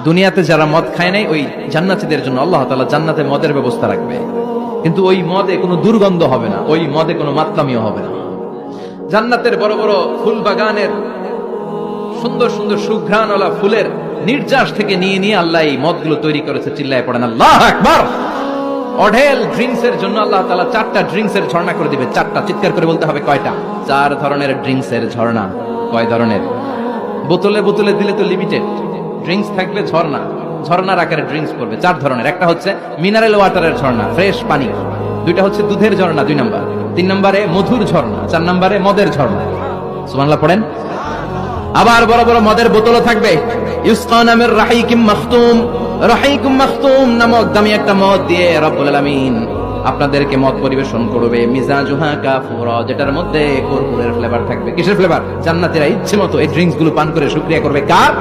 দুনিয়াতে যারা মদ খায় নাই ওই জান্নাতীদের জন্য আল্লাহ তাআলা জান্নাতে মদের ব্যবস্থা রাখবে, কিন্তু ওই মদে কোনো দুর্গন্ধ হবে না, ওই মদে কোনো মাতলামিও হবে না। জান্নাতের বড় বড় ফুল বাগানের সুন্দর সুন্দর সুঘ্রাণওয়ালা ফুলের নির্যাস থেকে নিয়ে নিয়ে আল্লাহ এই মদগুলো তৈরি করেছে। চিল্লায় পড়েন আল্লাহু আকবার। অঢেল ড্রিঙ্কস এর জন্য আল্লাহ তাআলা 4টা ড্রিঙ্কস এর ঝর্ণা করে দিবে। 4টা, চিৎকার করে বলতে হবে কয়টা? 4 ধরনের ড্রিঙ্কস এর ঝর্ণা। কয় ধরনের? বোতলে বোতলে দিলে তো লিমিটেড, ড্রিঙ্কস থাকলে ঝর্ণা, ঝর্ণার আকারে ড্রিঙ্কস করবে 4 ধরনের। একটা হচ্ছে মিনারেল ওয়াটারের ঝর্ণা, ফ্রেশ পানি। 2টা হচ্ছে দুধের ঝর্ণা 2 নাম্বার। 3 নম্বরে মধুর ঝর্ণা। 4 নম্বরে মদের ঝর্ণা। সুবহানাল্লাহ পড়েন। আবার বড় বড় মদের বোতলও থাকবে। ইউসকানা মির রাহিকিম মাখতুম। রাহিকুম মাখতুম নামক দামি একটা মদ দিয়ে রব্বুল আলামিন আপনাদেরকে মদ পরিবেশন করবে। মিজাজুহা কাফুরা, যেটার মধ্যে কর্পূরের ফ্লেভার থাকবে। কিসের ফ্লেভার? জান্নাতীরা ইচ্ছে মতো এই ড্রিঙ্কস গুলো পান করে শুকরিয়া করবে কার?